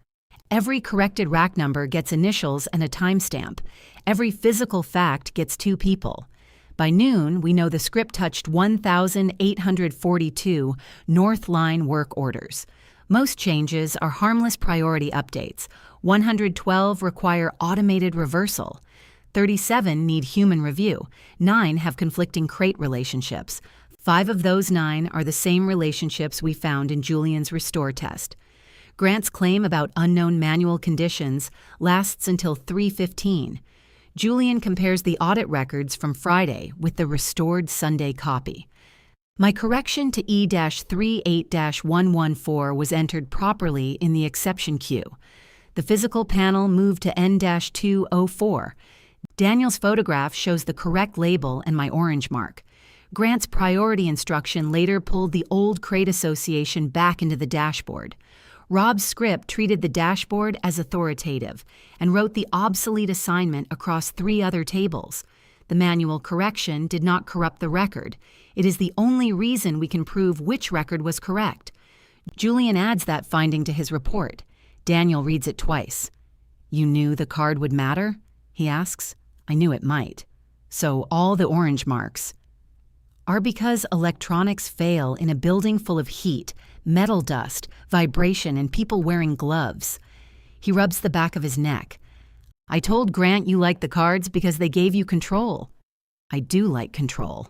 Every corrected rack number gets initials and a timestamp. Every physical fact gets 2 people. By noon, we know the script touched 1,842 North Line work orders. Most changes are harmless priority updates. 112 require automated reversal. 37 need human review. 9 have conflicting crate relationships. 5 of those 9 are the same relationships we found in Julian's restore test. Grant's claim about unknown manual conditions lasts until 3:15. Julian compares the audit records from Friday with the restored Sunday copy. My correction to E-38-114 was entered properly in the exception queue. The physical panel moved to N-204. Daniel's photograph shows the correct label and my orange mark. Grant's priority instruction later pulled the old crate association back into the dashboard. Rob's script treated the dashboard as authoritative and wrote the obsolete assignment across 3 other tables. The manual correction did not corrupt the record. It is the only reason we can prove which record was correct. Julian adds that finding to his report. Daniel reads it twice. "You knew the card would matter?" he asks. "I knew it might. So all the orange marks are because electronics fail in a building full of heat, metal dust, vibration, and people wearing gloves." He rubs the back of his neck. "I told Grant you liked the cards because they gave you control." "I do like control."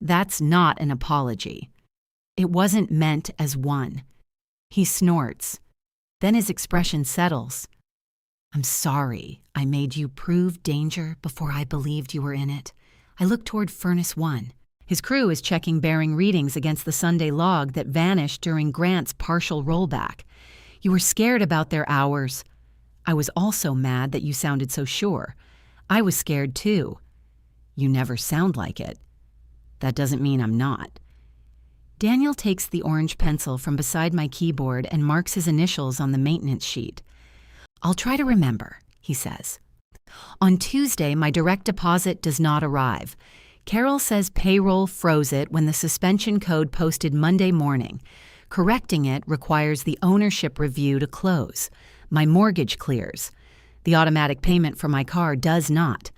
That's not an apology. It wasn't meant as one. He snorts. Then his expression settles. "I'm sorry I made you prove danger before I believed you were in it." I look toward Furnace 1. His crew is checking bearing readings against the Sunday log that vanished during Grant's partial rollback. "You were scared about their hours." "I was also mad that you sounded so sure." "I was scared too." "You never sound like it." "That doesn't mean I'm not." Daniel takes the orange pencil from beside my keyboard and marks his initials on the maintenance sheet. "I'll try to remember," he says. "On Tuesday, my direct deposit does not arrive. Carol says payroll froze it when the suspension code posted Monday morning. Correcting it requires the ownership review to close. My mortgage clears. The automatic payment for my car does not.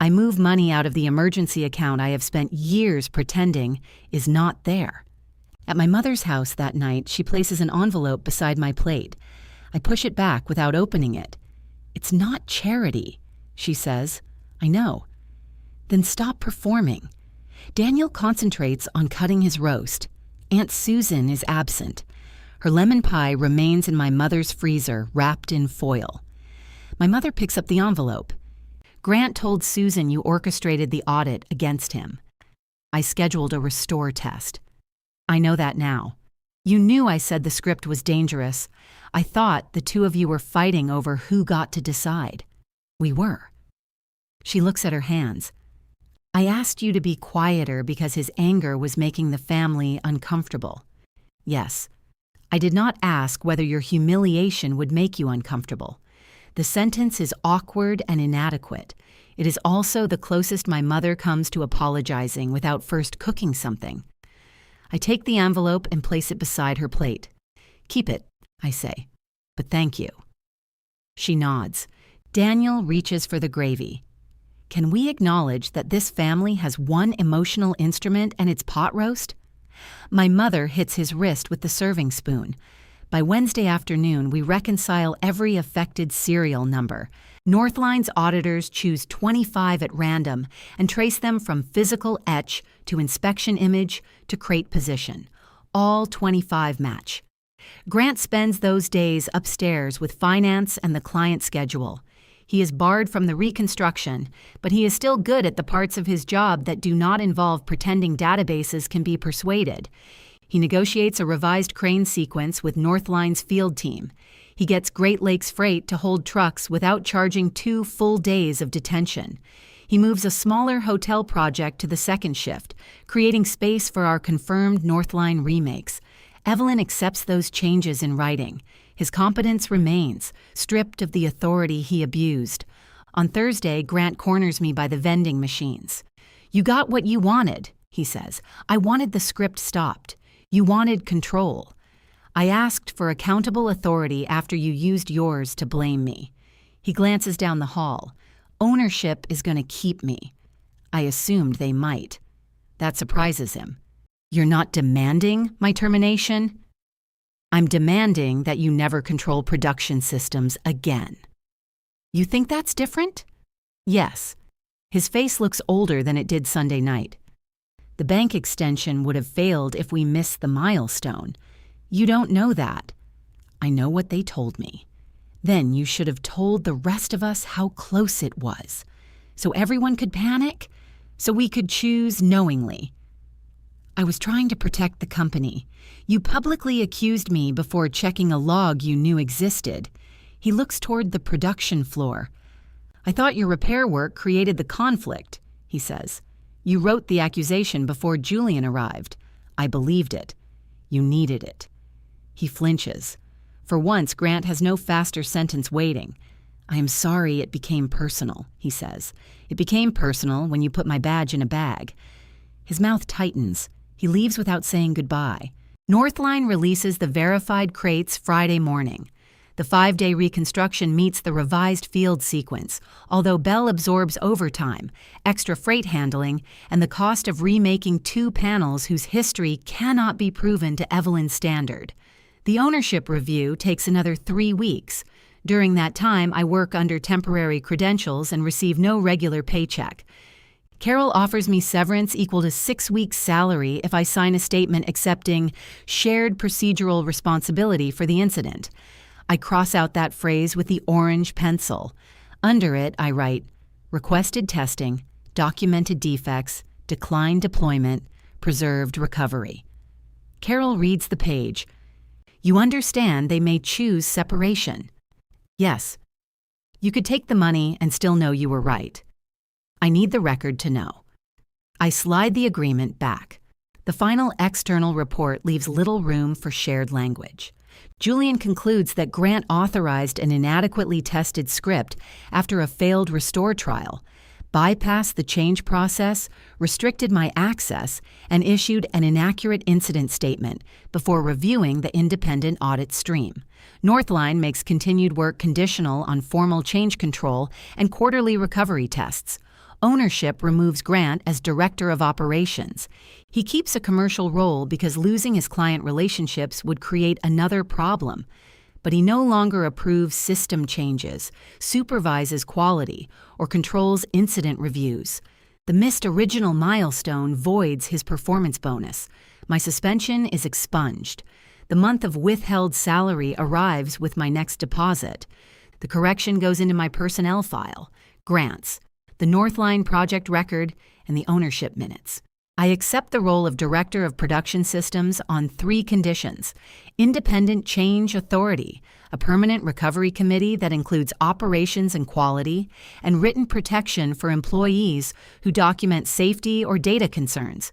I move money out of the emergency account I have spent years pretending is not there." At my mother's house that night, she places an envelope beside my plate. I push it back without opening it. "It's not charity," she says. "I know." "Then stop performing." Daniel concentrates on cutting his roast. Aunt Susan is absent. Her lemon pie remains in my mother's freezer, wrapped in foil. My mother picks up the envelope. "Grant told Susan you orchestrated the audit against him. I scheduled a restore test." "I know that now." "You knew I said the script was dangerous. I thought the two of you were fighting over who got to decide." "We were." She looks at her hands. "I asked you to be quieter because his anger was making the family uncomfortable." "Yes. I did not ask whether your humiliation would make you uncomfortable. The sentence is awkward and inadequate. It is also the closest my mother comes to apologizing without first cooking something." I take the envelope and place it beside her plate. "Keep it," I say, "but thank you." She nods. Daniel reaches for the gravy. "Can we acknowledge that this family has one emotional instrument and it's pot roast?" My mother hits his wrist with the serving spoon. By Wednesday afternoon, we reconcile every affected serial number. Northline's auditors choose 25 at random and trace them from physical etch to inspection image to crate position. All 25 match. Grant spends those days upstairs with finance and the client schedule. He is barred from the reconstruction, but he is still good at the parts of his job that do not involve pretending databases can be persuaded. He negotiates a revised crane sequence with Northline's field team. He gets Great Lakes Freight to hold trucks without charging 2 full days of detention. He moves a smaller hotel project to the second shift, creating space for our confirmed Northline remakes. Evelyn accepts those changes in writing. His competence remains, stripped of the authority he abused. On Thursday, Grant corners me by the vending machines. "You got what you wanted," he says. "I wanted the script stopped. You wanted control. I asked for accountable authority after you used yours to blame me." He glances down the hall. "Ownership is going to keep me." I assumed they might. That surprises him. "You're not demanding my termination?" "I'm demanding that you never control production systems again." "You think that's different?" "Yes." His face looks older than it did Sunday night. "The bank extension would have failed if we missed the milestone. You don't know that." "I know what they told me." "Then you should have told the rest of us how close it was. So everyone could panic? So we could choose knowingly." I was trying to protect the company. You publicly accused me before checking a log you knew existed. He looks toward the production floor. I thought your repair work created the conflict, he says. You wrote the accusation before Julian arrived. I believed it. You needed it. He flinches. For once, Grant has no faster sentence waiting. I am sorry it became personal, he says. It became personal when you put my badge in a bag. His mouth tightens. He leaves without saying goodbye. Northline releases the verified crates Friday morning. The 5-day reconstruction meets the revised field sequence, although Bell absorbs overtime, extra freight handling, and the cost of remaking 2 panels whose history cannot be proven to Evelyn's standard. The ownership review takes another 3 weeks. During that time, I work under temporary credentials and receive no regular paycheck. Carol offers me severance equal to 6 weeks' salary if I sign a statement accepting shared procedural responsibility for the incident. I cross out that phrase with the orange pencil. Under it, I write, requested testing, documented defects, declined deployment, preserved recovery. Carol reads the page. You understand they may choose separation. Yes. You could take the money and still know you were right. I need the record to know. I slide the agreement back. The final external report leaves little room for shared language. Julian concludes that Grant authorized an inadequately tested script after a failed restore trial, bypassed the change process, restricted my access, and issued an inaccurate incident statement before reviewing the independent audit stream. Northline makes continued work conditional on formal change control and quarterly recovery tests. Ownership removes Grant as director of operations. He keeps a commercial role because losing his client relationships would create another problem. But he no longer approves system changes, supervises quality, or controls incident reviews. The missed original milestone voids his performance bonus. My suspension is expunged. The month of withheld salary arrives with my next deposit. The correction goes into my personnel file, grants, the Northline project record, and the ownership minutes. I accept the role of Director of Production Systems on 3 conditions: independent change authority, a permanent recovery committee that includes operations and quality, and written protection for employees who document safety or data concerns.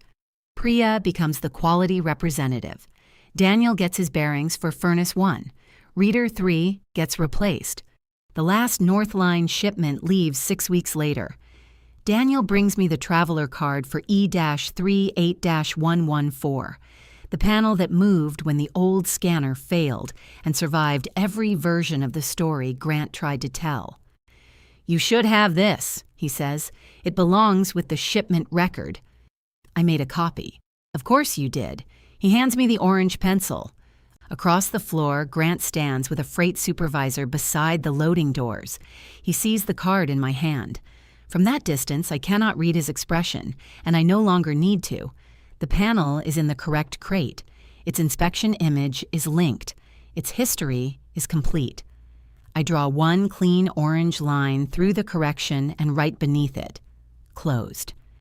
Priya becomes the quality representative. Daniel gets his bearings for Furnace 1. Reader 3 gets replaced. The last Northline shipment leaves 6 weeks later. Daniel brings me the traveler card for E-38-114, the panel that moved when the old scanner failed and survived every version of the story Grant tried to tell. You should have this, he says. It belongs with the shipment record. I made a copy. Of course you did. He hands me the orange pencil. Across the floor, Grant stands with a freight supervisor beside the loading doors. He sees the card in my hand. From that distance, I cannot read his expression, and I no longer need to. The panel is in the correct crate. Its inspection image is linked. Its history is complete. I draw one clean orange line through the correction and write beneath it, closed.